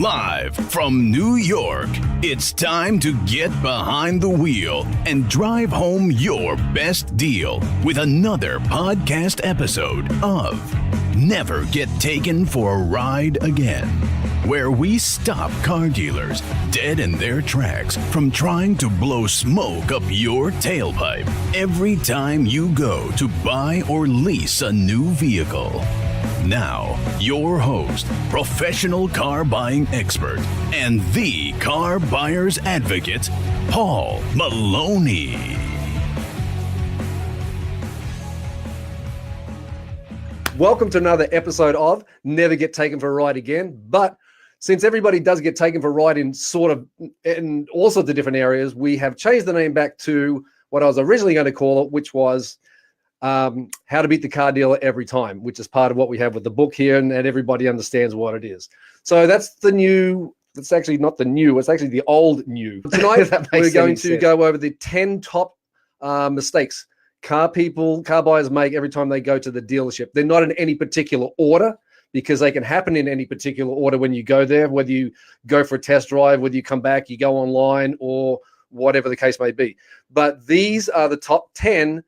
Live from New York, it's time to get behind the wheel and drive home your best deal with another podcast episode of Never Get Taken for a Ride Again, where we stop car dealers dead in their tracks from trying to blow smoke up your tailpipe every time you go to buy or lease a new vehicle. Now, your host, professional car buying expert, and the car buyer's advocate, Paul Maloney. Welcome to another episode of Never Get Taken for a Ride Again. But since everybody does get taken for a ride in all sorts of different areas, we have changed the name back to what I was originally going to call it, which was How to Beat the Car Dealer Every Time, which is part of what we have with the book here, and everybody understands what it is. So that's the new. It's actually not the new. It's actually the old new. Tonight we're going to go over the 10 top mistakes car buyers make every time they go to the dealership. They're not in any particular order, because they can happen in any particular order when you go there, whether you go for a test drive, whether you come back, you go online, or whatever the case may be. But these are the top 10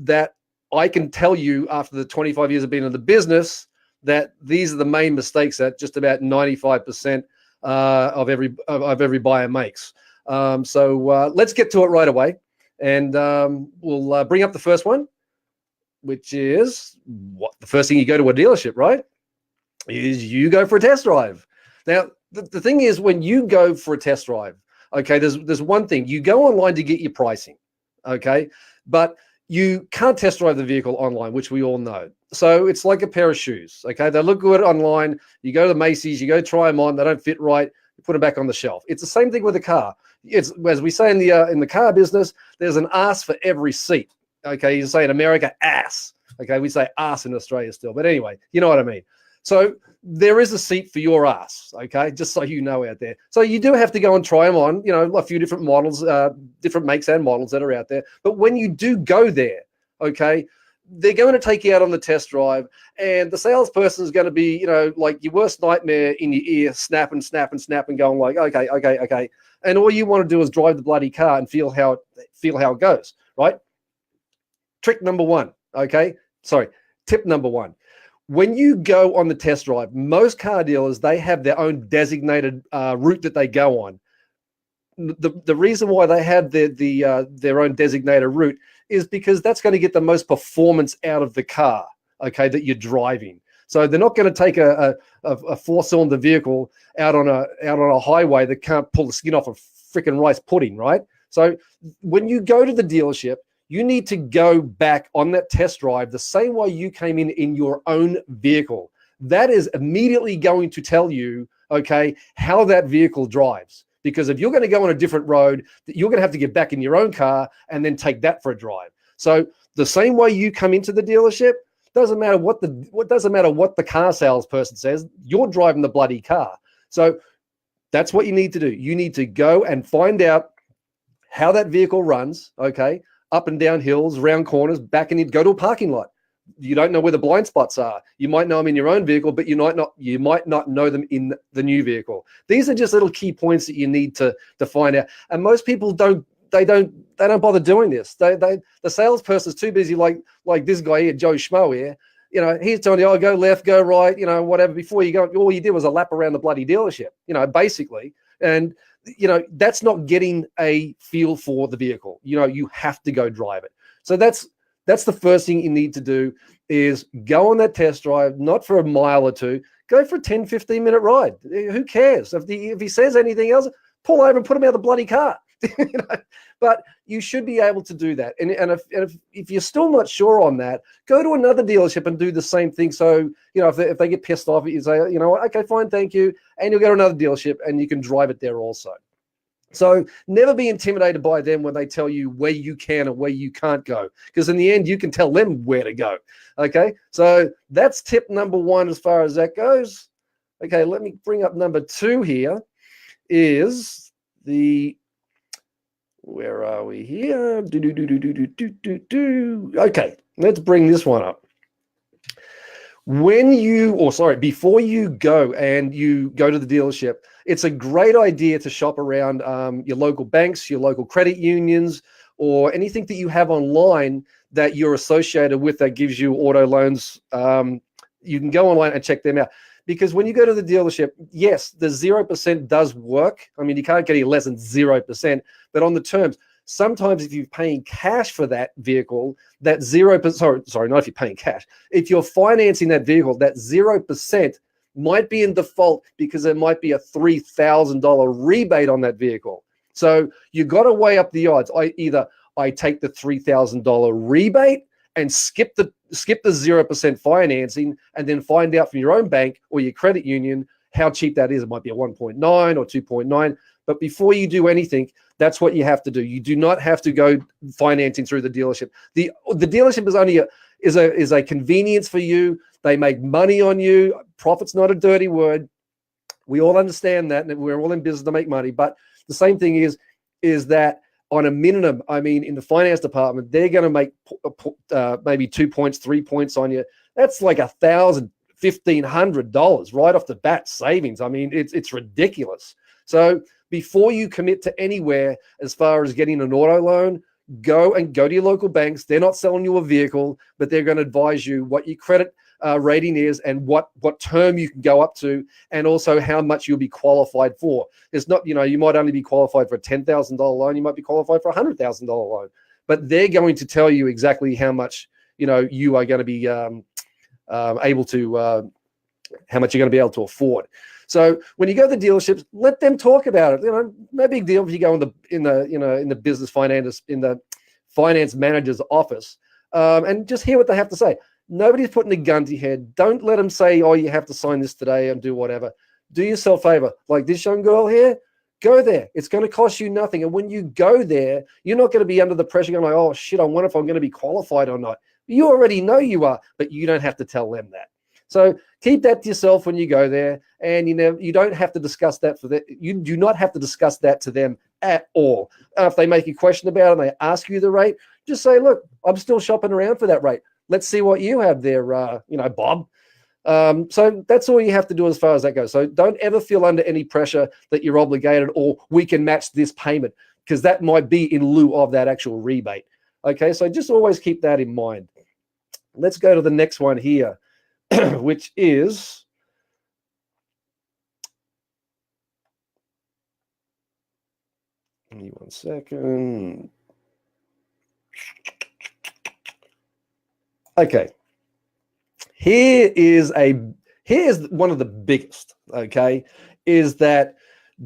that I can tell you after the 25 years of being in the business, that these are the main mistakes that just about 95% of every buyer makes. So let's get to it right away. And we'll bring up the first one, which is the first thing you go to a dealership, right? Is you go for a test drive. Now, the thing is, when you go for a test drive, okay, there's one thing. You go online to get your pricing, okay? But you can't test drive the vehicle online, which we all know. So it's like a pair of shoes, okay? They look good online. You go to the Macy's, you go try them on. They don't fit right. You put them back on the shelf. It's the same thing with a car. It's, as we say in the car business, there's an ass for every seat. Okay, you say in America, ass. Okay, we say ass in Australia still. But anyway, you know what I mean. So there is a seat for your ass, okay, just so you know out there. So you do have to go and try them on, a few different models, different makes and models that are out there. But when you do go there, okay, they're going to take you out on the test drive, and the salesperson is going to be, like your worst nightmare in your ear, snapping, going like, okay. And all you want to do is drive the bloody car and feel how it goes, right? Tip number one. When you go on the test drive, most car dealers, they have their own designated route that they go on. The reason why they have their own designated route is because that's going to get the most performance out of the car, okay, that you're driving. So they're not going to take a four-cylinder vehicle out on a highway that can't pull the skin off a freaking rice pudding, right? So when you go to the dealership, you need to go back on that test drive the same way you came in your own vehicle. That is immediately going to tell you, okay, how that vehicle drives. Because if you're going to go on a different road, you're going to have to get back in your own car and then take that for a drive. So the same way you come into the dealership, doesn't matter what the car salesperson says, you're driving the bloody car. So that's what you need to do. You need to go and find out how that vehicle runs, okay, up and down hills, round corners, back and go to a parking lot. You don't know where the blind spots are. You might know them in your own vehicle, but you might not know them in the new vehicle. These are just little key points that you need to find out. And most people don't bother doing this. The salesperson's too busy, like this guy here, Joe Schmo here. He's telling you, go left, go right, whatever. Before you go, all you did was a lap around the bloody dealership, basically. And that's not getting a feel for the vehicle. You have to go drive it. So that's the first thing you need to do, is go on that test drive, not for a mile or two, go for a 10, 15-minute ride. Who cares? If he says anything else, pull over and put him out of the bloody car. But you should be able to do that. And if you're still not sure on that, go to another dealership and do the same thing. So, if they get pissed off, you say, okay, fine, thank you. And you'll go to another dealership and you can drive it there also. So never be intimidated by them when they tell you where you can and where you can't go, because in the end, you can tell them where to go. Okay, so that's tip number one as far as that goes. Okay, let me bring up number two here. Where are we here? Okay, let's bring this one up. before you go to the dealership, it's a great idea to shop around your local banks, your local credit unions, or anything that you have online that you're associated with that gives you auto loans. You can go online and check them out. Because when you go to the dealership, yes, the 0% does work. I mean, you can't get any less than 0%, but on the terms, sometimes if you're paying cash for that vehicle, that 0%, sorry, not if you're paying cash. If you're financing that vehicle, that 0% might be in default because there might be a $3,000 rebate on that vehicle. So you got to weigh up the odds. I take the $3,000 rebate and skip the 0% financing, and then find out from your own bank or your credit union how cheap that is. It might be a 1.9 or 2.9. But before you do anything, that's what you have to do. You do not have to go financing through the dealership. The dealership is only a convenience for you. They make money on you. Profit's not a dirty word. We all understand that, and we're all in business to make money. But the same thing is that on a minimum, I mean, in the finance department, they're going to make maybe 2 points, 3 points on you. That's like $1,000, $1,500 right off the bat savings. I mean, it's ridiculous. So before you commit to anywhere as far as getting an auto loan, go to your local banks. They're not selling you a vehicle, but they're going to advise you what your credit rating is and what term you can go up to, and also how much you'll be qualified for. It's not, you might only be qualified for a $10,000 loan. You might be qualified for a $100,000 loan, but they're going to tell you exactly how much, you are going to be able to, how much you're going to be able to afford. So when you go to the dealerships, let them talk about it. No big deal if you go in the business finance, in the finance manager's office, and just hear what they have to say. Nobody's putting a gun to your head. Don't let them say, oh, you have to sign this today and do whatever. Do yourself a favor. Like this young girl here, go there. It's going to cost you nothing. And when you go there, you're not going to be under the pressure going like, oh, shit, I wonder if I'm going to be qualified or not. You already know you are, but you don't have to tell them that. So keep that to yourself when you go there. And you don't have to discuss that you do not have to discuss that to them at all. If they make a question about it and they ask you the rate, just say, look, I'm still shopping around for that rate. Let's see what you have there, Bob. So that's all you have to do as far as that goes. So don't ever feel under any pressure that you're obligated or we can match this payment, because that might be in lieu of that actual rebate. Okay, so just always keep that in mind. Let's go to the next one here, which is give me 1 second. Okay. Here's one of the biggest, okay, is that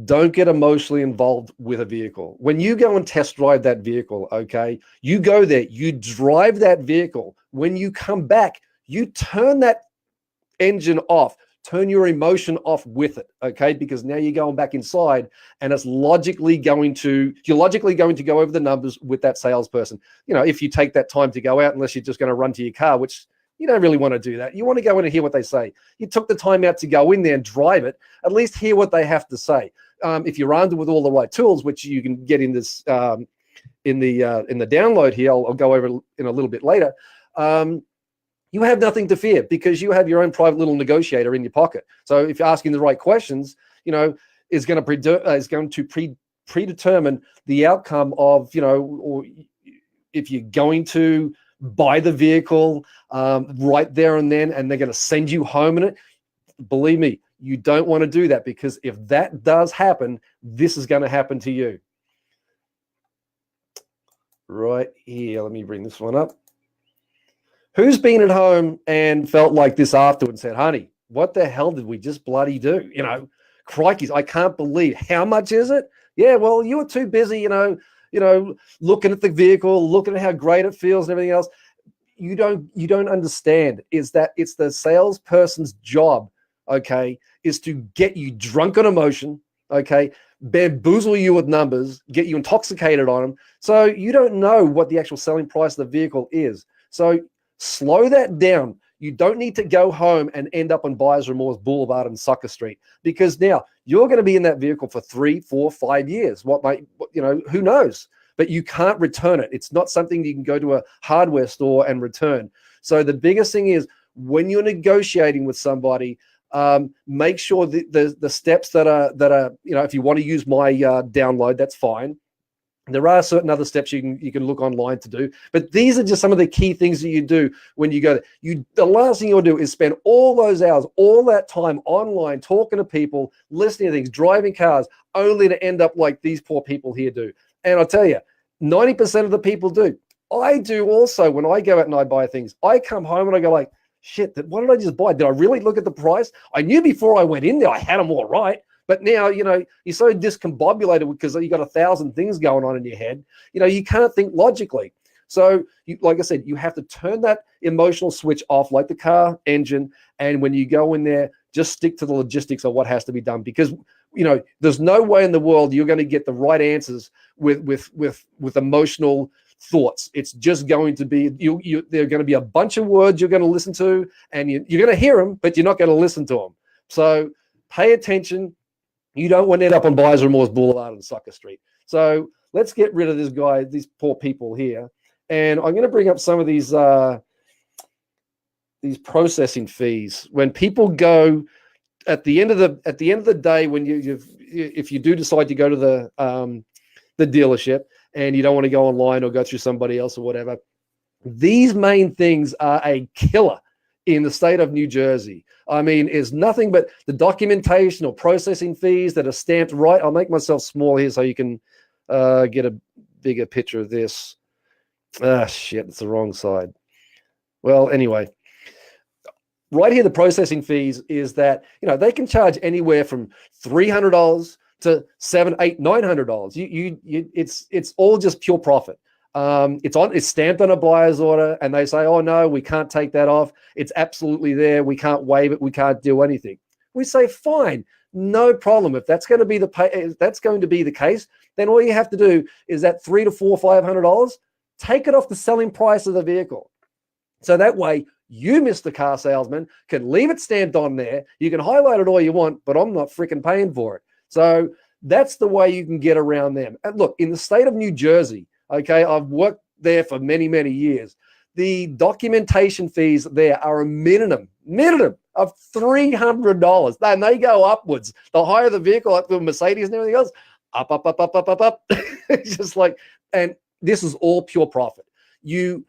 don't get emotionally involved with a vehicle. When you go and test drive that vehicle, okay, you go there, you drive that vehicle. When you come back, you turn that engine off, turn your emotion off with it, okay? Because now you're going back inside and you're logically going to go over the numbers with that salesperson. If you take that time to go out, unless you're just going to run to your car, which you don't really want to do that. You want to go in and hear what they say. You took the time out to go in there and drive it, at least hear what they have to say. If you're armed with all the right tools, which you can get in this in the download here, I'll go over in a little bit later. You have nothing to fear because you have your own private little negotiator in your pocket. So if you're asking the right questions, is going to predetermine the outcome of, or if you're going to buy the vehicle right there and then, and they're going to send you home in it. Believe me, you don't want to do that, because if that does happen, this is going to happen to you. Right here, let me bring this one up. Who's been at home and felt like this afterward and said, honey, what the hell did we just bloody do? Crikeys, I can't believe. How much is it? Yeah, well, you were too busy, looking at the vehicle, looking at how great it feels and everything else. You don't understand is that it's the salesperson's job, okay, is to get you drunk on emotion, okay, bamboozle you with numbers, get you intoxicated on them, so you don't know what the actual selling price of the vehicle is. So slow that down. You don't need to go home and end up on Buyer's Remorse Boulevard and Sucker Street, because now you're going to be in that vehicle for 3, 4, 5 years. Who knows? But you can't return it. It's not something you can go to a hardware store and return. So the biggest thing is, when you're negotiating with somebody, make sure that the steps that are, if you want to use my download, that's fine. There are certain other steps you can look online to do, but these are just some of the key things that you do when you go there. The last thing you'll do is spend all those hours, all that time online, talking to people, listening to things, driving cars, only to end up like these poor people here do. And I'll tell you, 90% of the people do. I do also. When I go out and I buy things, I come home and I go like, shit, what did I just buy? Did I really look at the price? I knew before I went in there I had them all right. But now, you're so discombobulated because you got 1,000 things going on in your head. You can't think logically. So, like I said, you have to turn that emotional switch off like the car engine. And when you go in there, just stick to the logistics of what has to be done. Because, there's no way in the world you're going to get the right answers with emotional thoughts. It's just going to be, there are going to be a bunch of words you're going to listen to, and you're going to hear them, but you're not going to listen to them. So pay attention. You don't want to end up on Buyer's Remorse Boulevard and Sucker Street. So let's get rid of this guy, these poor people here. And I'm going to bring up some of these processing fees. When people go at the end of the day, when if you do decide to go to the dealership and you don't want to go online or go through somebody else or whatever, these main things are a killer in the state of New Jersey. I mean, it's nothing but the documentation or processing fees that are stamped right. I'll make myself small here so you can get a bigger picture of this. Ah, shit, it's the wrong side. Well, anyway, right here, the processing fees is that, they can charge anywhere from $300 to $700, $800, $900. It's all just pure profit. It's stamped on a buyer's order, and they say, oh no, we can't take that off. It's absolutely there. We can't waive it. We can't do anything. We say, fine, no problem. If that's going to be the case, then all you have to do is that $300 to $400, $500, take it off the selling price of the vehicle. So that way, you, Mr. Car Salesman, can leave it stamped on there. You can highlight it all you want, but I'm not freaking paying for it. So that's the way you can get around them. And look, in the state of New Jersey, okay, I've worked there for many, many years. The documentation fees there are a minimum of $300. And they go upwards. The higher the vehicle, like the Mercedes and everything else, up. It's just like, and this is all pure profit. You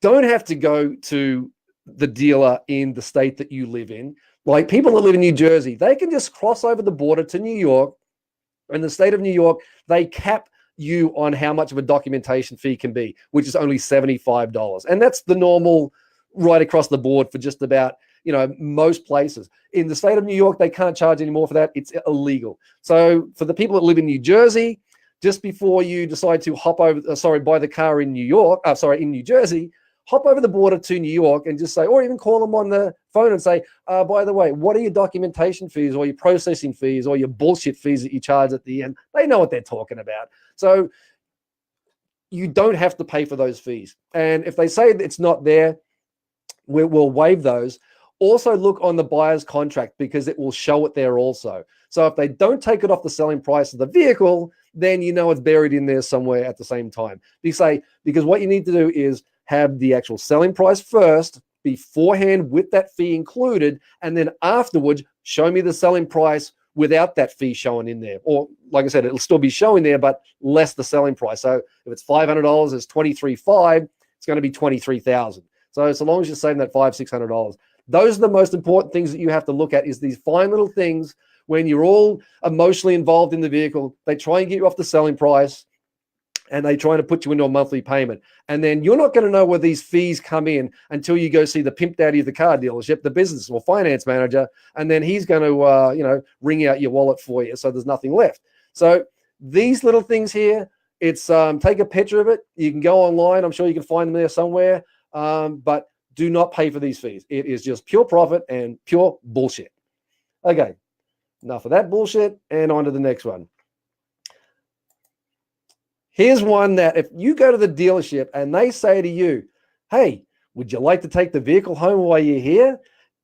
don't have to go to the dealer in the state that you live in. Like people that live in New Jersey, they can just cross over the border to New York. In the state of New York, they cap you on how much of a documentation fee can be, which is only $75. And that's the normal right across the board for just about, most places. In the state of New York, they can't charge any more for that. It's illegal. So for the people that live in New Jersey, just before you decide to buy the car in in New Jersey, hop over the border to New York and just say, or even call them on the phone and say, by the way, what are your documentation fees or your processing fees or your bullshit fees that you charge at the end? They know what they're talking about. So you don't have to pay for those fees. And if they say it's not there, we'll waive those. Also look on the buyer's contract because it will show it there also. So if they don't take it off the selling price of the vehicle, then it's buried in there somewhere at the same time. Because what you need to do is have the actual selling price first, beforehand with that fee included, and then afterwards show me the selling price without that fee showing in there. Or like I said, it'll still be showing there, but less the selling price. So if it's $500, it's $23,500, it's going to be $23,000. So long as you're saving that $500, $600, those are the most important things that you have to look at, is these fine little things. When you're all emotionally involved in the vehicle, they try and get you off the selling price, and they try to put you into a monthly payment. And then you're not going to know where these fees come in until you go see the pimp daddy of the car dealership, the business or finance manager, and then he's going to, wring out your wallet for you. So there's nothing left. So these little things here, it's take a picture of it. You can go online. I'm sure you can find them there somewhere. But do not pay for these fees. It is just pure profit and pure bullshit. Okay, enough of that bullshit, and on to the next one. Here's one that if you go to the dealership and they say to you, hey, would you like to take the vehicle home while you're here?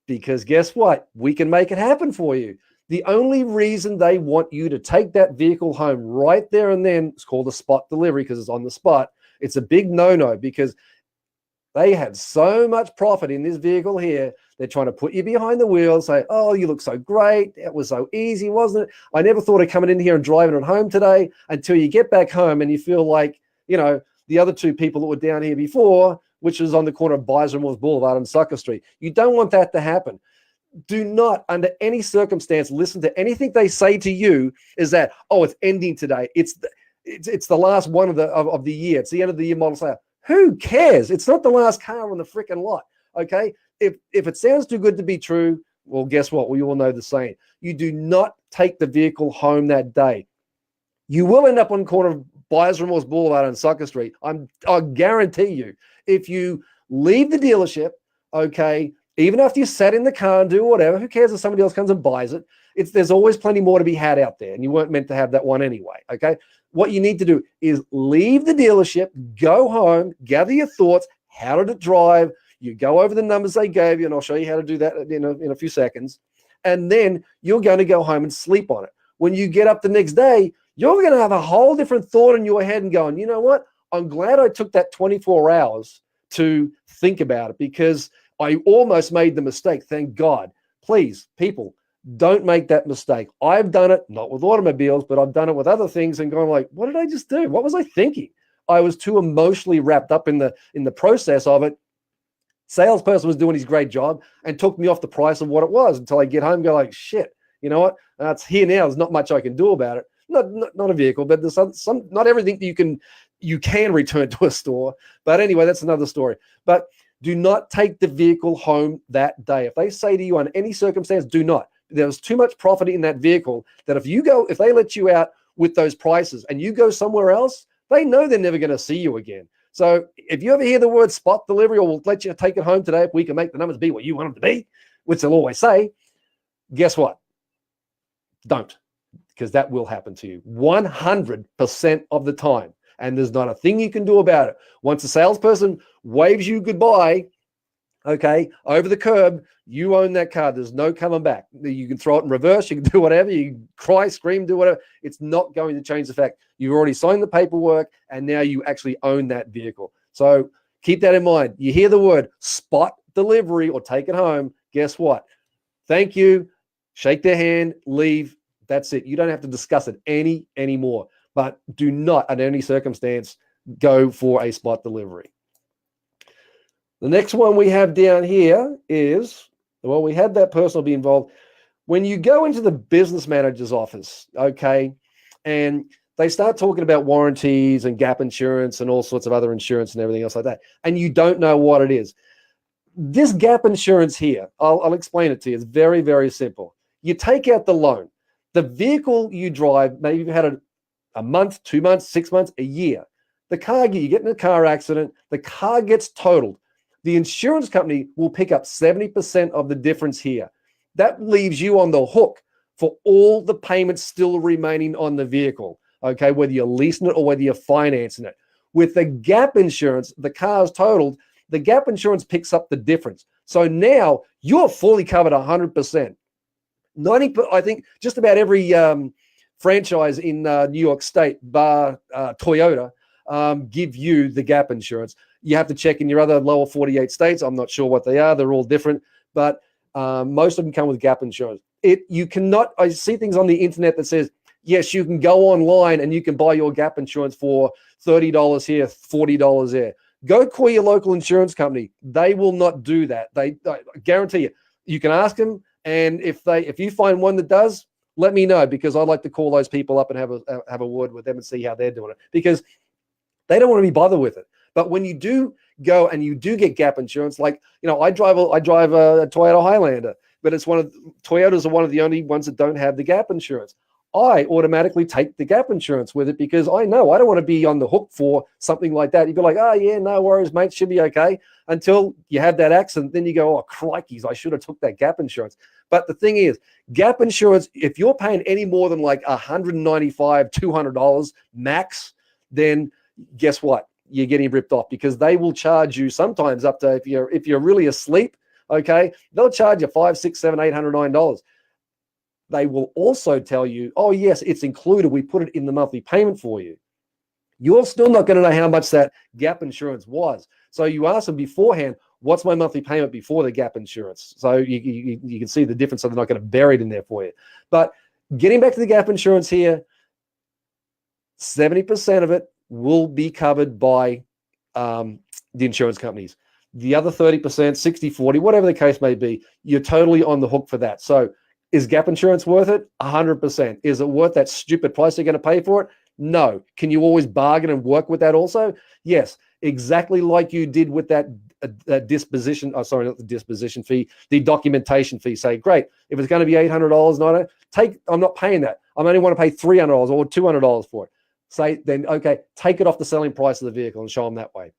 Because guess what? We can make it happen for you. The only reason they want you to take that vehicle home right there and then, it's called a spot delivery because it's on the spot. It's a big no-no because They had so much profit in this vehicle here. They're trying to put you behind the wheel, say, oh, you look so great. It was so easy, wasn't it? I never thought of coming in here and driving it home today, until you get back home and you feel like, the other two people that were down here before, which was on the corner of Bison Mills Boulevard and Sucker Street. You don't want that to happen. Do not, under any circumstance, listen to anything they say to you is that, oh, it's ending today. It's the last one of the year. It's the end of the year model sale. Who cares? It's not the last car on the freaking lot. Okay. If it sounds too good to be true, well, guess what? We all know the saying. You do not take the vehicle home that day. You will end up on the corner of Buyers Remorse Boulevard and Sucker Street. I guarantee you, if you leave the dealership, okay, even after you sat in the car and do whatever, who cares if somebody else comes and buys it? There's always plenty more to be had out there, and you weren't meant to have that one anyway, okay? What you need to do is leave the dealership, go home, gather your thoughts. How did it drive? You go over the numbers they gave you, and I'll show you how to do that in a few seconds. And then you're going to go home and sleep on it. When you get up the next day, you're going to have a whole different thought in your head and going, you know what? I'm glad I took that 24 hours to think about it, because I almost made the mistake. Thank God. Please, people, don't make that mistake. I've done it, not with automobiles, but I've done it with other things and gone like, what did I just do? What was I thinking? I was too emotionally wrapped up in the process of it. Salesperson was doing his great job and took me off the price of what it was, until I get home and go like, shit, you know what? It's here now. There's not much I can do about it. Not a vehicle, but there's some not everything you can return to a store. But anyway, that's another story. But do not take the vehicle home that day. If they say to you on any circumstance, do not. There's too much profit in that vehicle that if they let you out with those prices and you go somewhere else, they know they're never going to see you again. So if you ever hear the word spot delivery, or we'll let you take it home today if we can make the numbers be what you want them to be, which they'll always say, guess what? Don't, because that will happen to you 100% of the time. And there's not a thing you can do about it. Once a salesperson waves you goodbye, okay, over the curb, you own that car. There's no coming back. You can throw it in reverse. You can do whatever. You can cry, scream, do whatever. It's not going to change the fact you've already signed the paperwork, and now you actually own that vehicle. So keep that in mind. You hear the word spot delivery or take it home, guess what? Thank you. Shake their hand, leave. That's it. You don't have to discuss it anymore. But do not, under any circumstance, go for a spot delivery. The next one we have down here is, well, we had that person will be involved. When you go into the business manager's office, okay, and they start talking about warranties and gap insurance and all sorts of other insurance and everything else like that, and you don't know what it is. This gap insurance here, I'll explain it to you. It's very, very simple. You take out the loan. The vehicle you drive, maybe you've had a month, 2 months, 6 months, a year. The car, you get in a car accident, the car gets totaled. The insurance company will pick up 70% of the difference here. That leaves you on the hook for all the payments still remaining on the vehicle, okay, whether you're leasing it or whether you're financing it. With the gap insurance, the car's totaled, the gap insurance picks up the difference. So now you're fully covered 100%. I think just about every franchise in New York State, bar Toyota, give you the gap insurance. You have to check in your other lower 48 states. I'm not sure what they are. They're all different, but most of them come with gap insurance. You cannot, I see things on the internet that says, yes, you can go online and you can buy your gap insurance for $30 here, $40 there. Go call your local insurance company. They will not do that. I guarantee you. You can ask them, and if you find one that does, let me know, because I'd like to call those people up and have a word with them and see how they're doing it, because they don't want to be bothered with it. But when you do go and you do get gap insurance, like, I drive a Toyota Highlander, but Toyotas are one of the only ones that don't have the gap insurance. I automatically take the gap insurance with it, because I know I don't want to be on the hook for something like that. You'd be like, oh yeah, no worries, mate, should be okay, until you have that accident. Then you go, oh crikeys, I should have took that gap insurance. But the thing is, gap insurance, if you're paying any more than like $195, $200 max, then guess what? You're getting ripped off, because they will charge you sometimes up to, if you're really asleep, okay, they'll charge you $500, $600, $700, $800, $9. They will also tell you, oh yes, it's included. We put it in the monthly payment for you. You're still not going to know how much that gap insurance was. So you ask them beforehand, what's my monthly payment before the gap insurance? So you can see the difference, so they're not going to bury it in there for you. But getting back to the gap insurance here, 70% of it will be covered by the insurance companies. The other 30%, 60, 40, whatever the case may be, you're totally on the hook for that. So is gap insurance worth it? 100%. Is it worth that stupid price you're going to pay for it? No. Can you always bargain and work with that also? Yes. Exactly like you did with that disposition. Oh, sorry, not the disposition fee, the documentation fee. Say, great. If it's going to be $800, I'm not paying that. I only want to pay $300 or $200 for it. Say, then, okay, take it off the selling price of the vehicle and show them that way.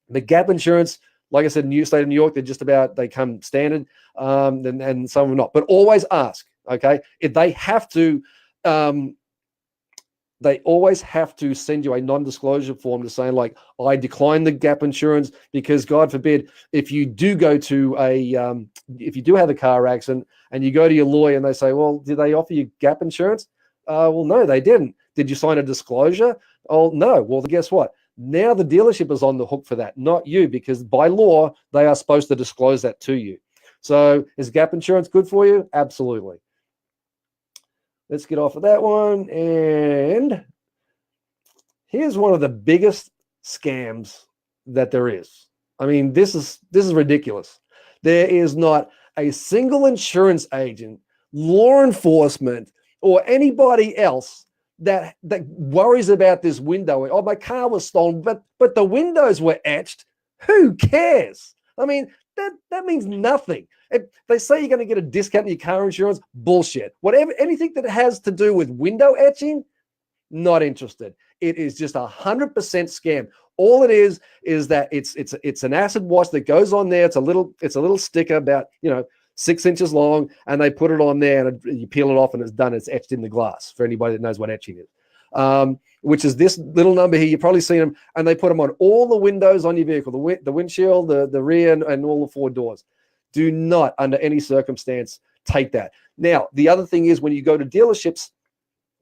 The gap insurance, like I said, in the state of New York, they come standard, and some are not. But always ask, okay? If they have to, they always have to send you a non-disclosure form to say, like, I decline the gap insurance because, God forbid, if you do go to if you do have a car accident and you go to your lawyer and they say, well, did they offer you gap insurance? Well, no, they didn't. Did you sign a disclosure? Oh, no. Well, guess what? Now the dealership is on the hook for that, not you, because by law, they are supposed to disclose that to you. So is gap insurance good for you? Absolutely. Let's get off of that one. And here's one of the biggest scams that there is. I mean, this is ridiculous. There is not a single insurance agent, law enforcement, or anybody else that worries about this window. Oh, my car was stolen, but the windows were etched. Who cares? I mean, that means nothing. They say you're going to get a discount in your car insurance. Bullshit. Whatever, anything that has to do with window etching, not interested. It is just 100% scam. All it is that it's an acid wash that goes on there. It's a little sticker about 6 inches long, and they put it on there, and you peel it off, and it's done. It's etched in the glass for anybody that knows what etching is, which is this little number here. You've probably seen them, and they put them on all the windows on your vehicle, the windshield, the rear, and all the 4 doors. Do not, under any circumstance, take that. Now, the other thing is when you go to dealerships,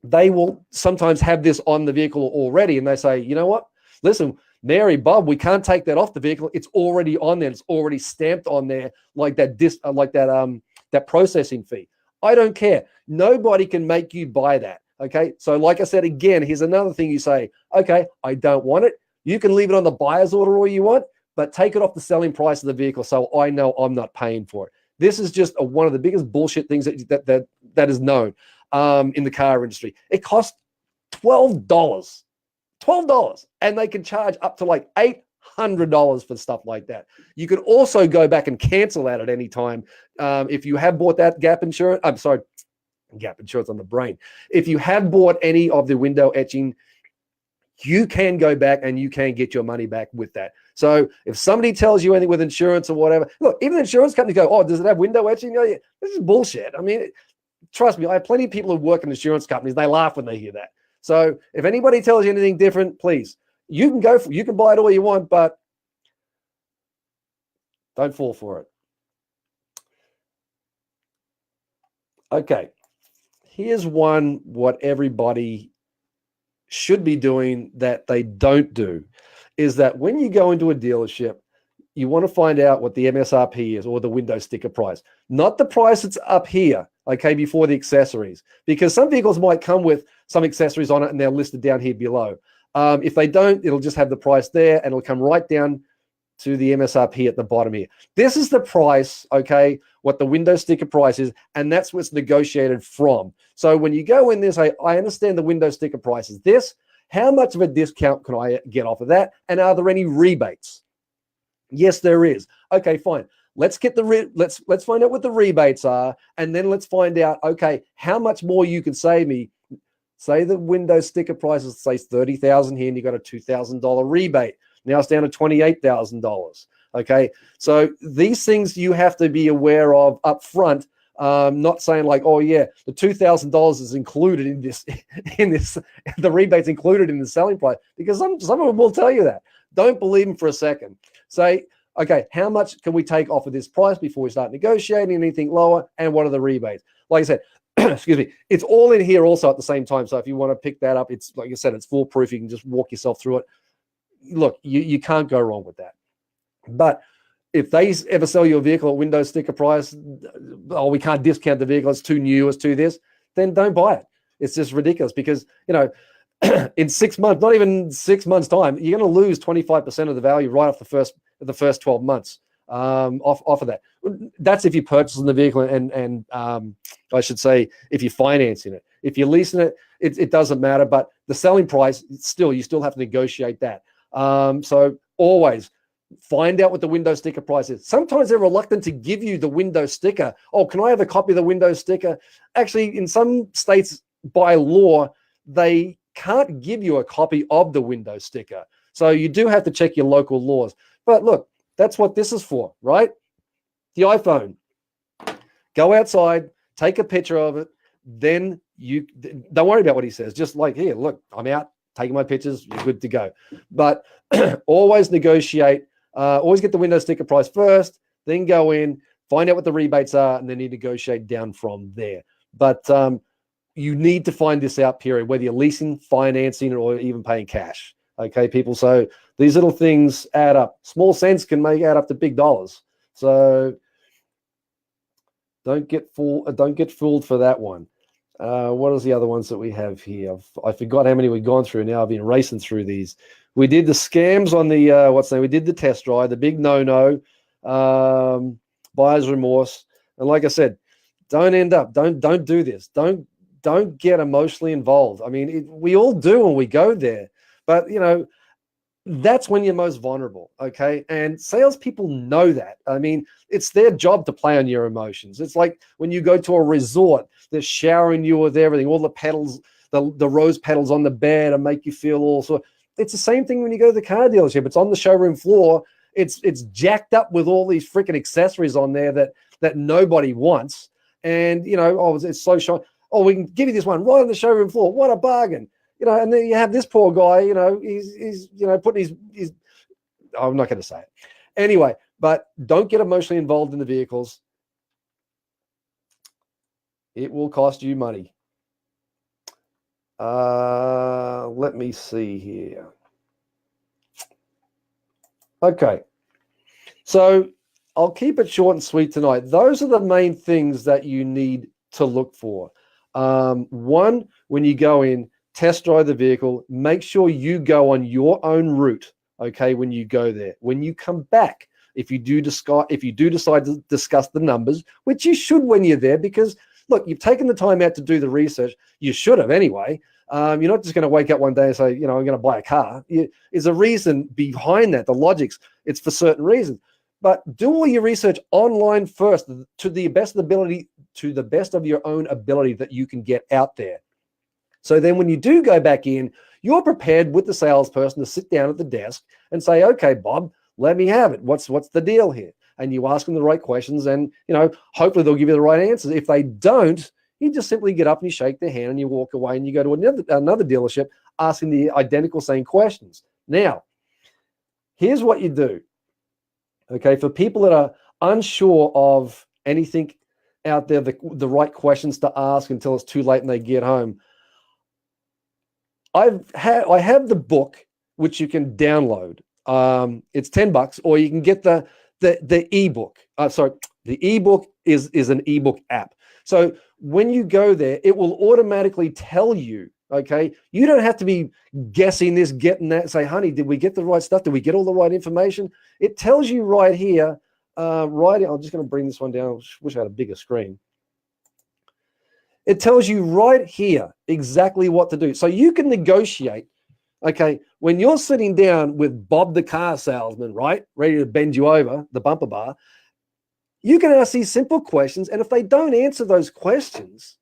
they will sometimes have this on the vehicle already, and they say, you know what? Listen, Mary, Bob, we can't take that off the vehicle. It's already on there. It's already stamped on there, like that processing fee. I don't care. Nobody can make you buy that. Okay. So like I said, again, here's another thing you say, okay, I don't want it. You can leave it on the buyer's order all you want, but take it off the selling price of the vehicle so I know I'm not paying for it. This is just one of the biggest bullshit things that is known in the car industry. It costs $12. And they can charge up to like $800 for stuff like that. You can also go back and cancel that at any time. If you have bought that gap insurance on the brain. If you have bought any of the window etching, you can go back and you can get your money back with that. So if somebody tells you anything with insurance or whatever, look, even insurance companies go, oh, does it have window etching? Oh, yeah. This is bullshit. I mean, trust me, I have plenty of people who work in insurance companies. They laugh when they hear that. So if anybody tells you anything different, please, you can buy it all you want, but don't fall for it. Okay. Here's what everybody should be doing that they don't do is that when you go into a dealership, you want to find out what the MSRP is, or the window sticker price, not the price that's up here, okay, before the accessories, because some vehicles might come with some accessories on it and they're listed down here below. If they don't, it'll just have the price there and it'll come right down to the MSRP at the bottom here. This is the price, okay, what the window sticker price is, and that's what's negotiated from. So when you go in there, say, I understand the window sticker price is this. How much of a discount can I get off of that? And are there any rebates? Yes, there is. Okay, fine. Let's get let's find out what the rebates are, and then let's find out, okay, how much more you can save me. Say the window sticker price is, say, $30,000 here, and you got a $2,000 rebate. Now it's down to $28,000. Okay, so these things you have to be aware of up front. Not saying like, oh yeah, the $2,000 is included in this, the rebate's included in the selling price, because some of them will tell you that. Don't believe them for a second. Say, okay, how much can we take off of this price before we start negotiating anything lower, and what are the rebates? Like I said, excuse me, it's all in here also at the same time. So if you want to pick that up, it's, like I said, it's foolproof. You can just walk yourself through it. Look, you can't go wrong with that. But if they ever sell you a vehicle at window sticker price, oh, we can't discount the vehicle, it's too new, it's too this, then don't buy it. It's just ridiculous because, in 6 months, not even 6 months time, you're going to lose 25% of the value right off the first 12 months off of that. That's if you're purchasing the vehicle and I should say, if you're financing it. If you're leasing it, it doesn't matter, but the selling price, you still have to negotiate that. So always find out what the window sticker price is. Sometimes they're reluctant to give you the window sticker. Oh, can I have a copy of the window sticker? Actually, in some states, by law, they can't give you a copy of the window sticker. So you do have to check your local laws. But look, that's what this is for, right? The iPhone. Go outside, take a picture of it, then you don't worry about what he says. Just like, here, look, I'm out, taking my pictures, you're good to go. But always negotiate. Always get the window sticker price first, then go in, find out what the rebates are, and then you negotiate down from there. But you need to find this out, period, whether you're leasing, financing, or even paying cash. Okay, people. So these little things add up. Small cents can add up to big dollars. So don't get fooled for that one. What is the other ones that we have here? I forgot how many we've gone through now. I've been racing through these. We did the scams on the we did the test drive, the big no-no, buyer's remorse. And like I said, don't do this. Don't get emotionally involved. I mean, we all do when we go there, but that's when you're most vulnerable. Okay. And salespeople know that. I mean, it's their job to play on your emotions. It's like when you go to a resort, they're showering you with everything, all the petals, the rose petals on the bed and make you feel all sort. It's the same thing when you go to the car dealership. It's on the showroom floor. It's jacked up with all these freaking accessories on there that nobody wants. And it's so shiny. Oh, we can give you this one right on the showroom floor. What a bargain. And then you have this poor guy, he's putting his I'm not going to say it. Anyway, but don't get emotionally involved in the vehicles. It will cost you money. Let me see here. Okay. So I'll keep it short and sweet tonight. Those are the main things that you need to look for. One, when you go in, test drive the vehicle, make sure you go on your own route. Okay. When you go there, when you come back, if you do decide to discuss the numbers, which you should when you're there, because look, you've taken the time out to do the research. You should have anyway. You're not just going to wake up one day and say, I'm going to buy a car. There's a reason behind that. The logics, it's for certain reasons. But do all your research online first to the best of your own ability that you can get out there. So then when you do go back in, you're prepared with the salesperson to sit down at the desk and say, okay, Bob, let me have it. What's the deal here? And you ask them the right questions and, hopefully they'll give you the right answers. If they don't, you just simply get up and you shake their hand and you walk away and you go to another dealership asking the identical same questions. Now, here's what you do. Okay, for people that are unsure of anything out there, the right questions to ask until it's too late and they get home, I have the book which you can download. It's $10, or you can get the ebook. The ebook is an ebook app. So when you go there, it will automatically tell you. Okay, you don't have to be guessing this, getting that. Say, honey, did we get the right stuff? Did we get all the right information? It tells you right here. I'm just going to bring this one down. Wish I had a bigger screen. It tells you right here exactly what to do. So you can negotiate. Okay, when you're sitting down with Bob the car salesman, right, ready to bend you over the bumper bar, you can ask these simple questions. And if they don't answer those questions,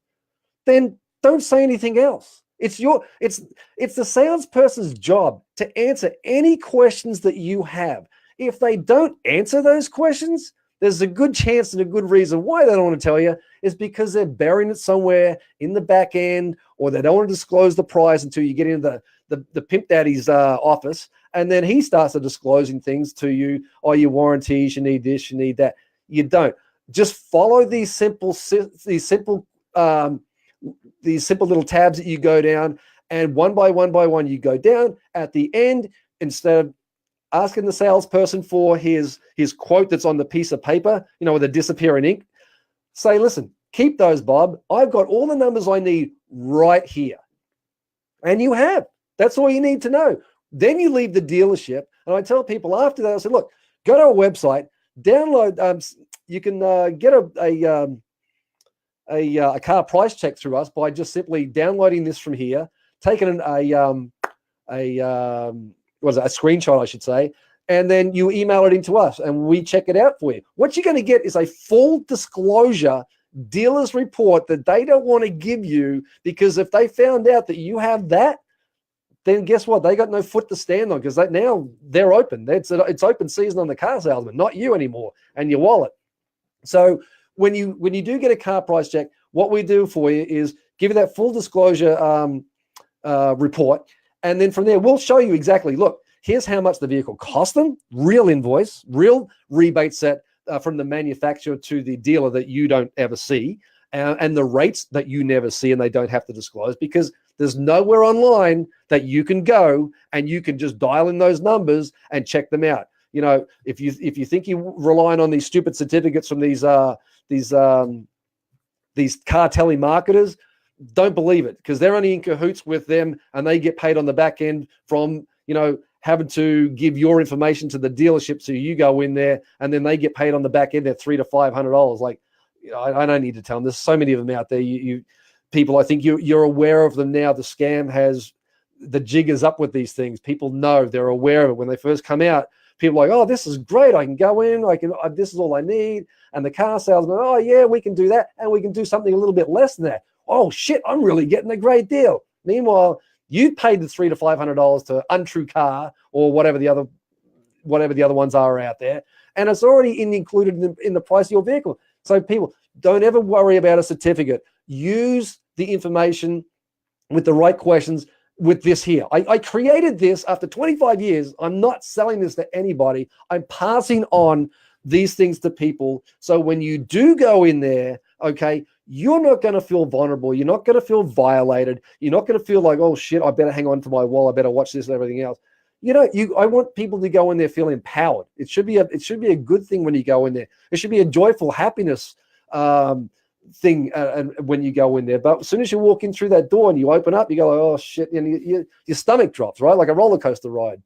then don't say anything else. It's the salesperson's job to answer any questions that you have. If they don't answer those questions, there's a good chance and a good reason why they don't want to tell you is because they're burying it somewhere in the back end, or they don't want to disclose the price until you get into the pimp daddy's office, and then he starts disclosing things to you. Oh, your warranties, you need this, you need that. You don't. Just follow these simple little tabs that you go down, and one by one you go down. At the end, instead of asking the salesperson for his quote that's on the piece of paper, with the disappearing ink. Say, listen, keep those, Bob. I've got all the numbers I need right here. And you have. That's all you need to know. Then you leave the dealership. And I tell people after that, I said, look, go to our website, download. You can get a car price check through us by just simply downloading this from here, taking a screenshot, I should say, and then you email it into us and we check it out for you. What you're going to get is a full disclosure dealer's report that they don't want to give you, because if they found out that you have that, then guess what? They got no foot to stand on, because now they're open. It's open season on the car salesman, not you anymore, and your wallet. So when you do get a car price check, what we do for you is give you that full disclosure report. And then from there, we'll show you exactly, look, here's how much the vehicle cost them, real invoice, real rebate set from the manufacturer to the dealer that you don't ever see, and the rates that you never see and they don't have to disclose, because there's nowhere online that you can go and you can just dial in those numbers and check them out. If you think you're relying on these stupid certificates from these car telemarketers, don't believe it, because they're only in cahoots with them, and they get paid on the back end from, having to give your information to the dealership. So you go in there and then they get paid on the back end at $300 to $500. Like, I don't need to tell them. There's so many of them out there. People, I think you're aware of them now. The scam has the jiggers up with these things. People know, they're aware of it. When they first come out, people are like, oh, this is great. I can go in. This is all I need. And the car salesman, oh yeah, we can do that. And we can do something a little bit less than that. Oh shit, I'm really getting a great deal. Meanwhile, you paid the $300 to $500 to Untrue Car or whatever the other ones are out there, and it's already included in the price of your vehicle. So people, don't ever worry about a certificate. Use the information with the right questions with this here. I created this after 25 years. I'm not selling this to anybody. I'm passing on these things to people. So when you do go in there, okay, you're not going to feel vulnerable. You're not going to feel violated. You're not going to feel like, oh shit, I better hang on to my wall. I better watch this and everything else. I want people to go in there feeling empowered. It should be a good thing when you go in there. It should be a joyful happiness thing when you go in there. But as soon as you walk in through that door and you open up, you go, like, oh shit, and your stomach drops, right? Like a roller coaster ride.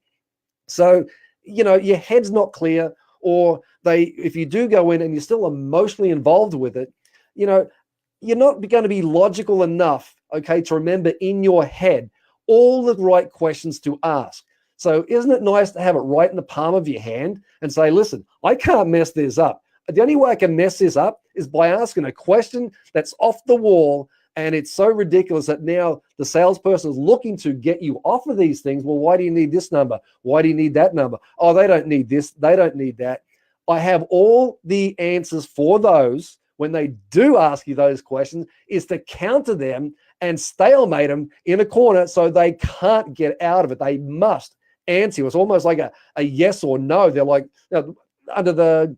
So, your head's not clear, or if you do go in and you're still emotionally involved with it, you're not going to be logical enough, okay, to remember in your head all the right questions to ask. So isn't it nice to have it right in the palm of your hand and say, listen, I can't mess this up. The only way I can mess this up is by asking a question that's off the wall, and it's so ridiculous that now the salesperson is looking to get you off of these things. Well, why do you need this number? Why do you need that number? Oh, they don't need this. They don't need that. I have all the answers for those. When they do ask you those questions, is to counter them and stalemate them in a corner so they can't get out of it. They must answer. It's almost like a yes or no. They're like under the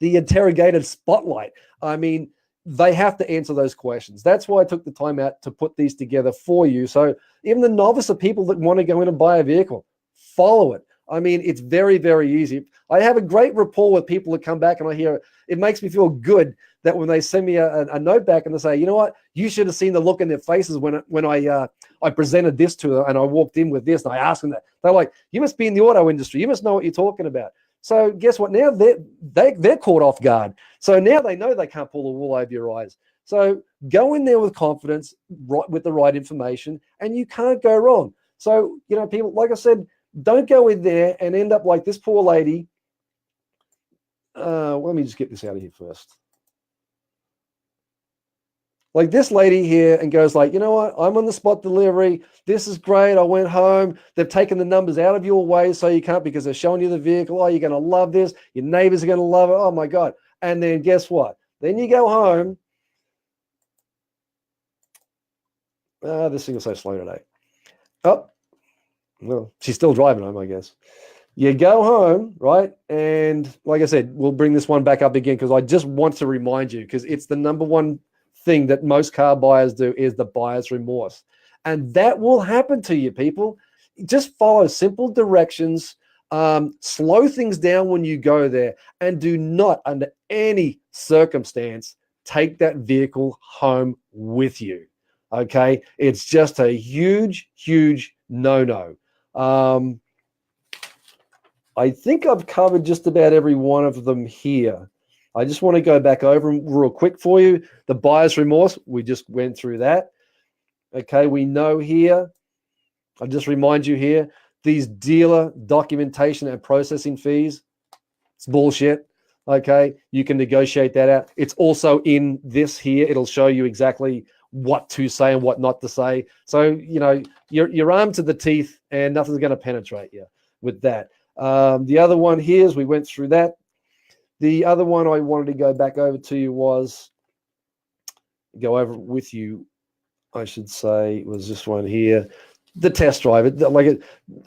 interrogated spotlight. I mean, they have to answer those questions. That's why I took the time out to put these together for you. So even the novice of people that want to go in and buy a vehicle, follow it. I mean, it's very, very easy. I have a great rapport with people that come back, and I hear it makes me feel good that when they send me a note back and they say, you know what, you should have seen the look in their faces when I presented this to them and I walked in with this and I asked them that. They're like, you must be in the auto industry. You must know what you're talking about. So guess what? Now they're caught off guard. So now they know they can't pull the wool over your eyes. So go in there with confidence, with the right information, and you can't go wrong. So, people, like I said, don't go in there and end up like this poor lady. Let me just get this out of here first. Like this lady here, and goes like, you know what? I'm on the spot delivery. This is great. I went home. They've taken the numbers out of your way so you can't, because they're showing you the vehicle. Oh, you're going to love this. Your neighbors are going to love it. Oh my God. And then guess what? Then you go home. This thing is so slow today. Oh, well, she's still driving home, I guess. You go home, right? And like I said, we'll bring this one back up again, because I just want to remind you, because it's the number one thing that most car buyers do, is the buyer's remorse. And that will happen to you, people. Just follow simple directions. Slow things down when you go there, and do not, under any circumstance, take that vehicle home with you. Okay, it's just a huge, huge no-no. I think I've covered just about every one of them here. I just want to go back over them real quick for you. The buyer's remorse, we just went through that. Okay, we know here, I'll just remind you here, these dealer documentation and processing fees, it's bullshit. Okay, you can negotiate that out. It's also in this here. It'll show you exactly what to say and what not to say. So, you know, you're armed to the teeth and nothing's going to penetrate you with that. The other one here is we went through that. The other one I wanted to go back over to you was, go over with you, I should say, was this one here. The test drive. Like,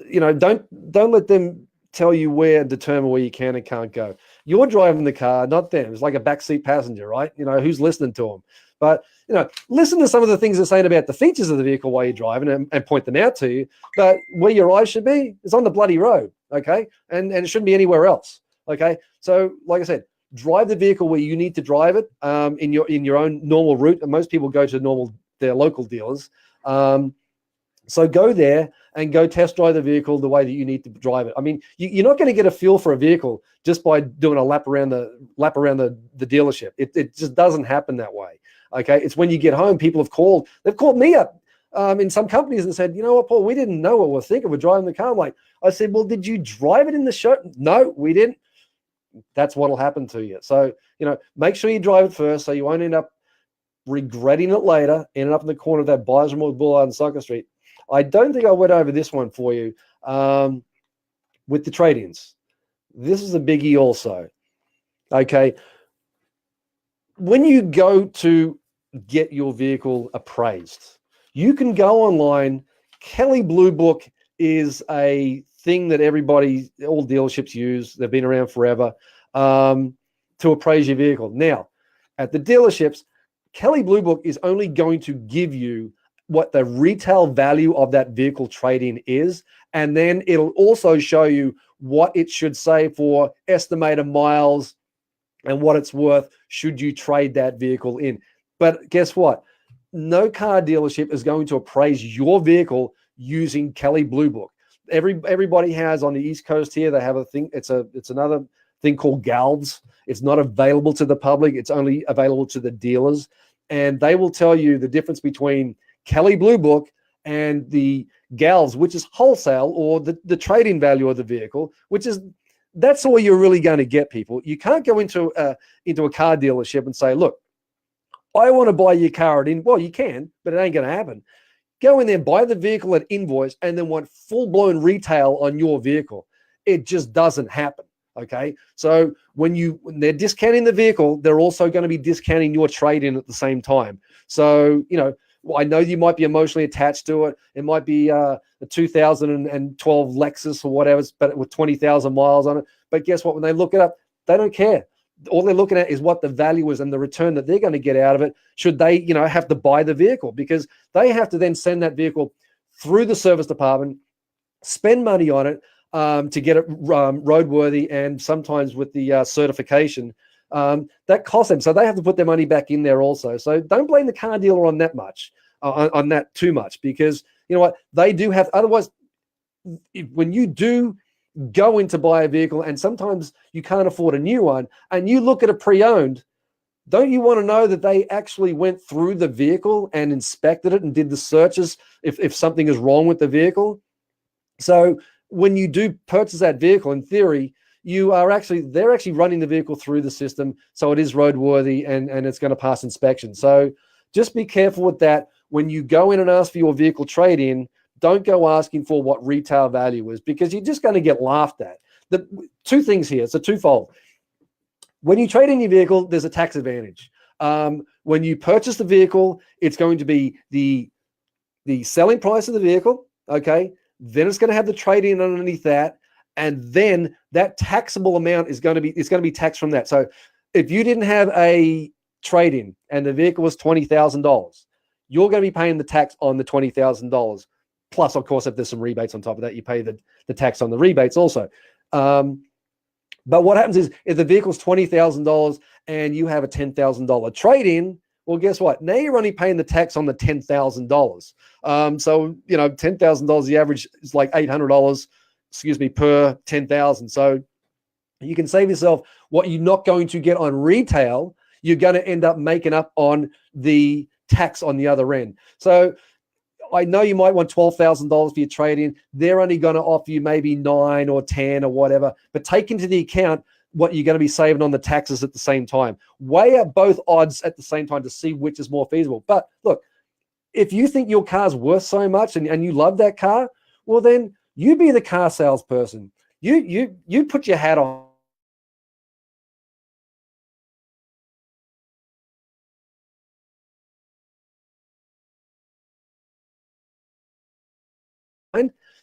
you know, don't let them tell you where and determine where you can and can't go. You're driving the car, not them. It's like a backseat passenger, right? You know, who's listening to them? But, you know, listen to some of the things they're saying about the features of the vehicle while you're driving and point them out to you. But where your eyes should be is on the bloody road, okay? And it shouldn't be anywhere else, okay? So, like I said, drive the vehicle where you need to drive it in your own normal route. And most people go to their local dealers. So go there and go test drive the vehicle the way that you need to drive it. I mean, you're not going to get a feel for a vehicle just by doing a lap around the dealership. It just doesn't happen that way. Okay, it's when you get home, they've called me up in some companies and said, you know what, Paul, we didn't know what we're thinking. We're driving the car. I said, well, did you drive it in the show? No, we didn't. That's what'll happen to you. So, you know, make sure you drive it first so you won't end up regretting it later, ending up in the corner of that Buyer's Remorse Boulevard and Sucker Street. I don't think I went over this one for you with the trade-ins. This is a biggie also. Okay. When you go to get your vehicle appraised, you can go online. Kelley Blue Book is a thing that all dealerships use. They've been around forever to appraise your vehicle. Now, at the dealerships, Kelley Blue Book is only going to give you what the retail value of that vehicle trade-in is, and then it'll also show you what it should say for estimated miles and what it's worth should you trade that vehicle in. But guess what? No car dealership is going to appraise your vehicle using Kelley Blue Book. Everybody has on the East Coast here, they have a thing. It's another thing called GALDS. It's not available to the public. It's only available to the dealers. And they will tell you the difference between Kelley Blue Book and the GALS, which is wholesale, or the trading value of the vehicle, that's all you're really going to get, people. You can't go into a car dealership and say, look, I want to buy your car at well, you can, but it ain't going to happen. Go in there, buy the vehicle at invoice, and then want full-blown retail on your vehicle. It just doesn't happen. Okay, so when they're discounting the vehicle, they're also going to be discounting your trade-in at the same time. So, you know, I know you might be emotionally attached to it. It might be a 2012 Lexus or whatever, but with 20,000 miles on it. But guess what? When they look it up, they don't care. All they're looking at is what the value is and the return that they're going to get out of it should they, you know, have to buy the vehicle, because they have to then send that vehicle through the service department, spend money on it to get it roadworthy, and sometimes with the certification, that costs them. So they have to put their money back in there also. So don't blame the car dealer on that much, on that too much, because you know what? They do have, otherwise, when you do go in to buy a vehicle and sometimes you can't afford a new one and you look at a pre-owned, don't you want to know that they actually went through the vehicle and inspected it and did the searches if something is wrong with the vehicle? So when you do purchase that vehicle, in theory, they're actually running the vehicle through the system, so it is roadworthy and it's going to pass inspection. So just be careful with that. When you go in and ask for your vehicle trade-in, don't go asking for what retail value is, because you're just going to get laughed at. The two things here, it's a twofold. When you trade in your vehicle, there's a tax advantage. When you purchase the vehicle, it's going to be the selling price of the vehicle, okay? Then it's going to have the trade-in underneath that, and then that taxable amount is going to be taxed from that. So if you didn't have a trade-in and the vehicle was $20,000, you're going to be paying the tax on the $20,000. Plus, of course, if there's some rebates on top of that, you pay the tax on the rebates also. But what happens is if the vehicle's $20,000 and you have a $10,000 trade-in, well, guess what? Now you're only paying the tax on the $10,000. So, $10,000, the average is like $800, per 10,000. So you can save yourself what you're not going to get on retail. You're going to end up making up on the tax on the other end. So I know you might want $12,000 for your trade-in. They're only going to offer you maybe 9 or 10 or whatever, but take into the account what you're going to be saving on the taxes at the same time. Weigh up both odds at the same time to see which is more feasible. But look, if you think your car's worth so much and you love that car, well, then you be the car salesperson. You put your hat on.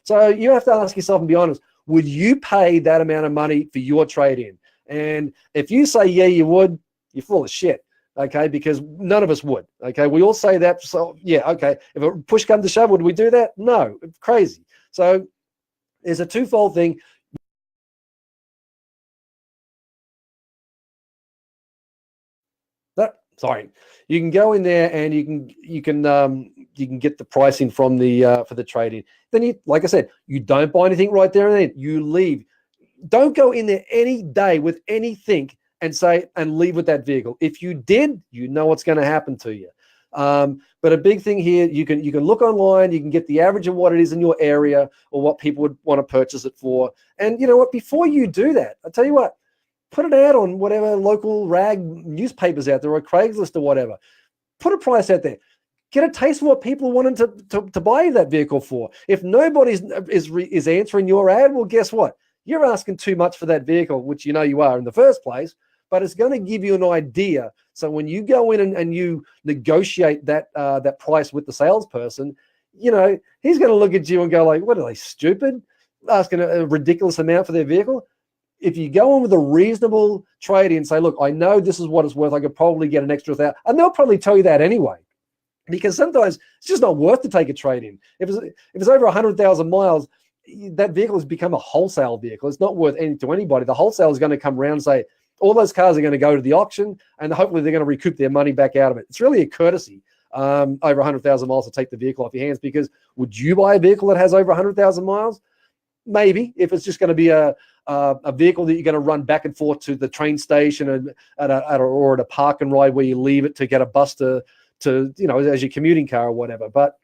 So you have to ask yourself and be honest, would you pay that amount of money for your trade-in? And if you say, yeah, you would, you're full of shit, okay? Because none of us would, okay? We all say that, so yeah, okay. If a push comes to shove, would we do that? No, it's crazy. So there's a twofold thing. You can go in there and you can get the pricing from the for the trade-in. Then like I said, you don't buy anything right there and then. You leave. Don't go in there any day with anything and leave with that vehicle. If you did, you know what's going to happen to you. But a big thing here, you can look online, you can get the average of what it is in your area or what people would want to purchase it for. And you know what? Before you do that, I'll tell you what. Put an ad on whatever local rag newspapers out there or Craigslist or whatever. Put a price out there. Get a taste of what people wanted to buy that vehicle for. If nobody is answering your ad, well, guess what? You're asking too much for that vehicle, which you are in the first place, but it's going to give you an idea. So when you go in and you negotiate that price with the salesperson, he's going to look at you and go like, what are they, stupid? Asking a ridiculous amount for their vehicle. If you go in with a reasonable trade-in and say, look, I know this is what it's worth. I could probably get an extra 1,000. And they'll probably tell you that anyway, because sometimes it's just not worth to take a trade-in. If it's over 100,000 miles, that vehicle has become a wholesale vehicle. It's not worth anything to anybody. The wholesale is going to come around and say, all those cars are going to go to the auction and hopefully they're going to recoup their money back out of it. It's really a courtesy over 100,000 miles to take the vehicle off your hands, because would you buy a vehicle that has over 100,000 miles? Maybe, if it's just going to be a vehicle that you're going to run back and forth to the train station or at a park and ride where you leave it to get a bus to as your commuting car or whatever. But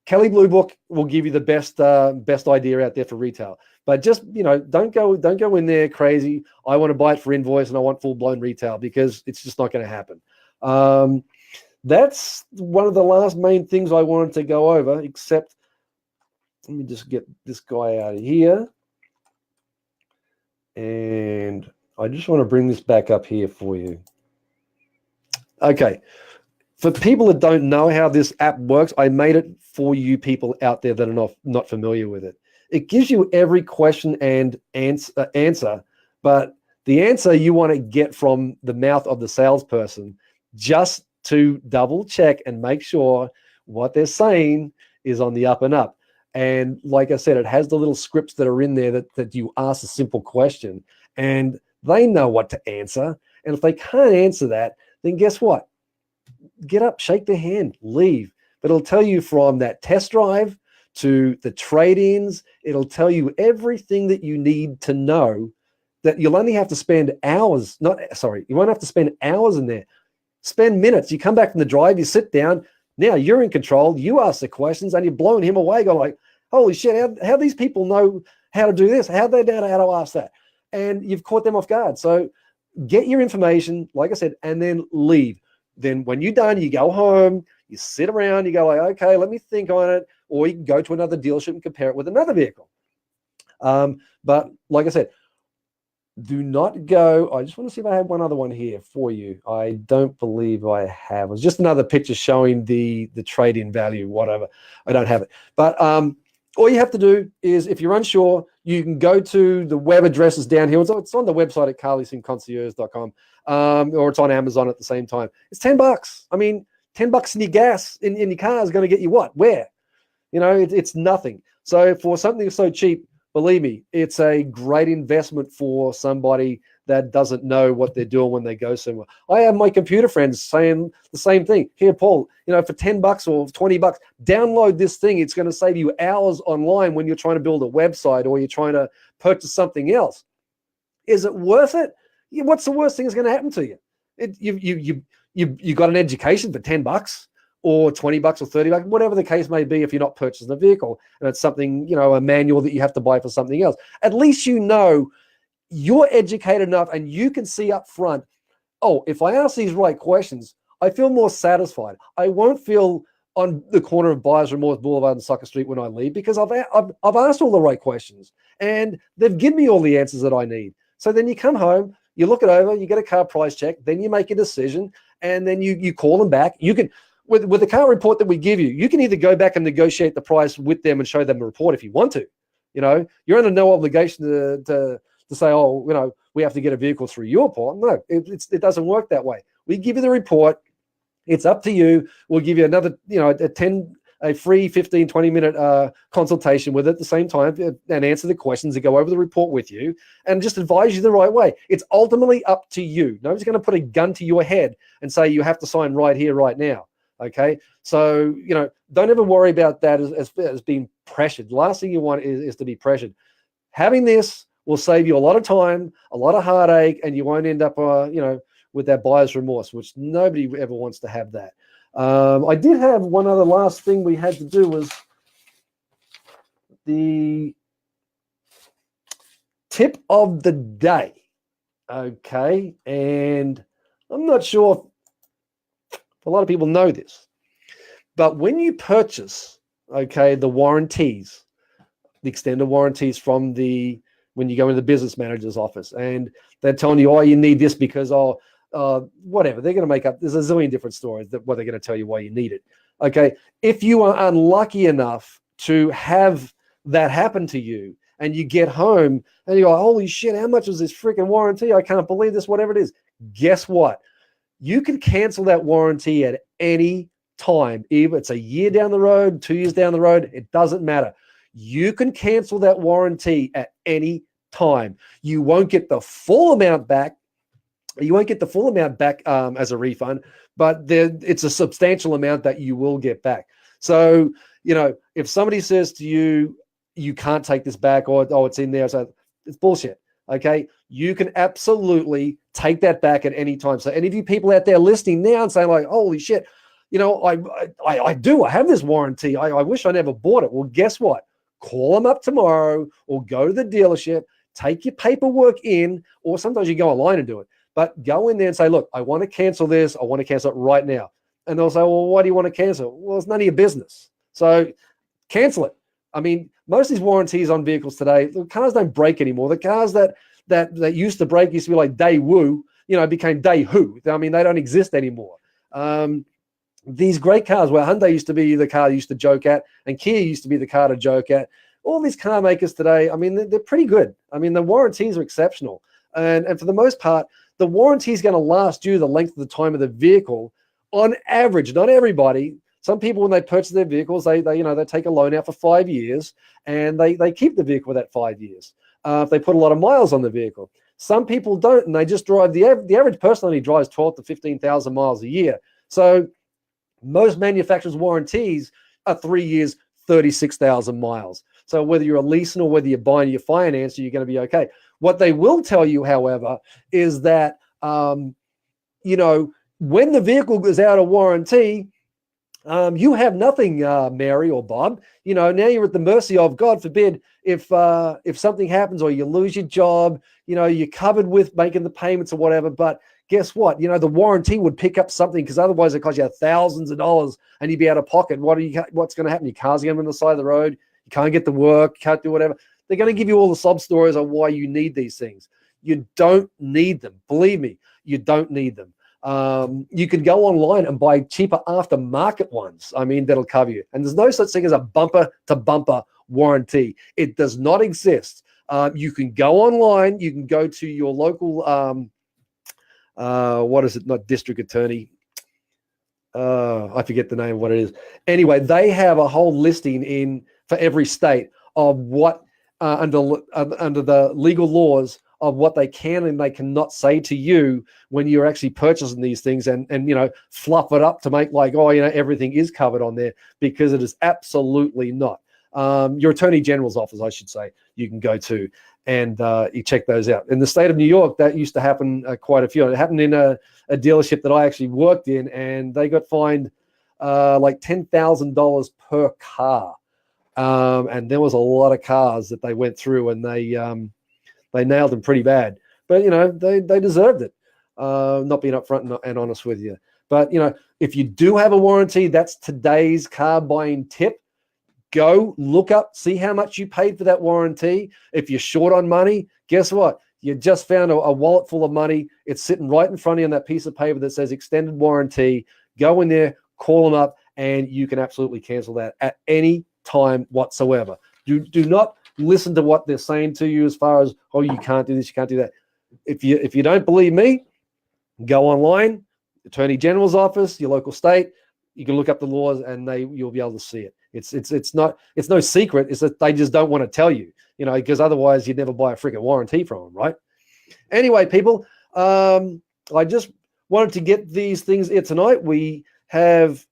Kelley Blue Book will give you the best idea out there for retail. But just don't go in there crazy. I want to buy it for invoice and I want full blown retail, because it's just not going to happen. That's one of the last main things I wanted to go over, except. Let me just get this guy out of here. And I just want to bring this back up here for you. Okay. For people that don't know how this app works, I made it for you people out there that are not familiar with it. It gives you every question and answer, but the answer you want to get from the mouth of the salesperson, just to double check and make sure what they're saying is on the up and up. And like I said, it has the little scripts that are in there that you ask a simple question and they know what to answer. And if they can't answer that, then guess what? Get up, shake their hand, leave. But it'll tell you from that test drive to the trade-ins. It'll tell you everything that you need to know, that you'll only have to spend hours. You won't have to spend hours in there. Spend minutes. You come back from the drive, you sit down. Now you're in control. You ask the questions and you're blowing him away, going like, holy shit, how these people know how to do this? How they know how to ask that? And you've caught them off guard. So get your information, like I said, and then leave. Then when you're done, you go home, you sit around, you go like, okay, let me think on it. Or you can go to another dealership and compare it with another vehicle. But like I said, do not go. I just want to see if I have one other one here for you. I don't believe I have. It was just another picture showing the trade-in value, whatever. I don't have it. But all you have to do is, if you're unsure, you can go to the web addresses down here. It's on the website at carleasingconcierge.com, or it's on Amazon at the same time. It's $10. I mean, $10 in your gas in your car is going to get you what? Where? It's nothing. So for something so cheap, believe me, it's a great investment for somebody that doesn't know what they're doing when they go somewhere. I have my computer friends saying the same thing. Here, Paul, for $10 or $20, download this thing. It's going to save you hours online when you're trying to build a website or you're trying to purchase something else. Is it worth it? What's the worst thing that's going to happen to you? You got an education for $10 or $20 or $30, whatever the case may be. If you're not purchasing a vehicle and it's something, a manual that you have to buy for something else, at least you're educated enough and you can see up front, oh, if I ask these right questions, I feel more satisfied. I won't feel on the corner of Buyer's Remorse Boulevard and Sucker Street when I leave, because I've asked all the right questions and they've given me all the answers that I need. So then you come home, you look it over, you get a car price check, then you make a decision, and then you call them back. You can, with the car report that we give you, you can either go back and negotiate the price with them and show them the report if you want to. You're under no obligation to say, oh, we have to get a vehicle through your report. No, it doesn't work that way. We give you the report. It's up to you. We'll give you another, a free 15, 20-minute consultation with it at the same time and answer the questions and go over the report with you and just advise you the right way. It's ultimately up to you. Nobody's going to put a gun to your head and say you have to sign right here, right now. Okay? So, don't ever worry about that as being pressured. The last thing you want is to be pressured. Having this will save you a lot of time, a lot of heartache, and you won't end up, with that buyer's remorse, which nobody ever wants to have that. I did have one other last thing we had to do was the tip of the day. Okay. And I'm not sure if a lot of people know this, but when you purchase, the warranties, the extended warranties from when you go into the business manager's office and they're telling you, you need this because, whatever, they're going to make up, there's a zillion different stories what they're going to tell you why you need it. Okay. If you are unlucky enough to have that happen to you and you get home and you go, holy shit, how much is this freaking warranty? I can't believe this, whatever it is. Guess what? You can cancel that warranty at any time. Either it's a year down the road, 2 years down the road, it doesn't matter. You can cancel that warranty at any time. You won't get the full amount back. You won't get the full amount back as a refund, but it's a substantial amount that you will get back. So, if somebody says to you, you can't take this back or, it's in there, so it's bullshit. Okay. You can absolutely take that back at any time. So any of you people out there listening now and saying like, holy shit, I have this warranty. I wish I never bought it. Well, guess what? Call them up tomorrow or go to the dealership, take your paperwork in, or sometimes you go online and do it. But go in there and say, look, I want to cancel this. I want to cancel it right now. And they'll say, well, why do you want to cancel? Well, it's none of your business. So cancel it. I mean, most of these warranties on vehicles today, the cars don't break anymore. The cars that used to break used to be like day woo, became day who. I mean, they don't exist anymore. These great cars where Hyundai used to be the car you used to joke at and Kia used to be the car to joke at. All these car makers today, I mean, they're pretty good. I mean, the warranties are exceptional. And for the most part, the warranty is going to last you the length of the time of the vehicle on average. Not everybody. Some people, when they purchase their vehicles, they take a loan out for 5 years and they keep the vehicle for that 5 years. If they put a lot of miles on the vehicle. Some people don't, and they just drive. The average person only drives 12 to 15,000 miles a year. So most manufacturers' warranties are 3 years, 36,000 miles. So whether you're a leasing or whether you're buying your finance, you're going to be okay. What they will tell you, however, is that, when the vehicle is out of warranty, you have nothing, Mary or Bob. Now you're at the mercy of, God forbid, if something happens or you lose your job, you're covered with making the payments or whatever. But guess what? The warranty would pick up something because otherwise it costs you thousands of dollars and you'd be out of pocket. What's going to happen? Your car's going to be on the side of the road. You can't get to work, can't do whatever. They're going to give you all the sob stories on why you need these things. You don't need them. Believe me, you don't need them. You can go online and buy cheaper aftermarket ones. I mean, that'll cover you. And there's no such thing as a bumper-to-bumper warranty. It does not exist. You can go online. You can go to your local, not district attorney, I forget the name of what it is. Anyway, they have a whole listing in for every state of what under the legal laws of what they can and they cannot say to you when you're actually purchasing these things, and fluff it up to make like, oh, everything is covered on there, because it is absolutely not. Your attorney general's office, I should say, you can go to and you check those out. In the state of New York, that used to happen quite a few. It happened in a dealership that I actually worked in, and they got fined like $10,000 per car. And there was a lot of cars that they went through, and they nailed them pretty bad. But, they deserved it, not being upfront and honest with you. But, if you do have a warranty, that's today's car buying tip. Go look up, see how much you paid for that warranty. If you're short on money, guess what? You just found a wallet full of money. It's sitting right in front of you on that piece of paper that says extended warranty. Go in there, call them up, and you can absolutely cancel that at any time whatsoever. Do not listen to what they're saying to you as far as, oh, you can't do this, you can't do that. If you don't believe me, go online, Attorney General's office, your local state. You can look up the laws, and you'll be able to see it. It's no secret. It's that they just don't want to tell you, because otherwise you'd never buy a freaking warranty from them, right? Anyway, people, I just wanted to get these things here tonight. We have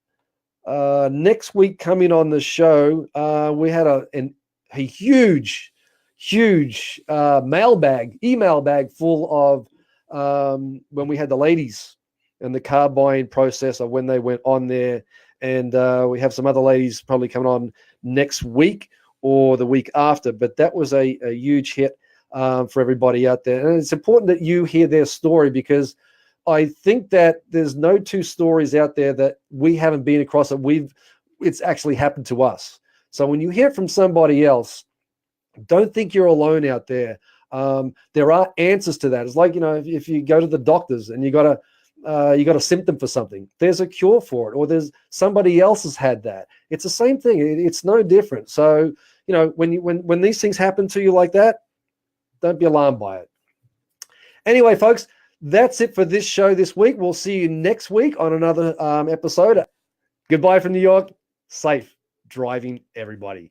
next week coming on the show. We had a huge email bag full of when we had the ladies and the car buying process of when they went on there. And we have some other ladies probably coming on next week or the week after. But that was a huge hit for everybody out there. And it's important that you hear their story, because I think that there's no two stories out there that we haven't been across that it's actually happened to us. So when you hear from somebody else, don't think you're alone out there. There are answers to that. It's like, if you go to the doctors and you got a symptom for something, there's a cure for it, or there's somebody else has had that. It's the same thing. It's no different. So, when these things happen to you like that, don't be alarmed by it. Anyway, folks, that's it for this show this week. We'll see you next week on another episode. Goodbye from New York. Safe driving, everybody.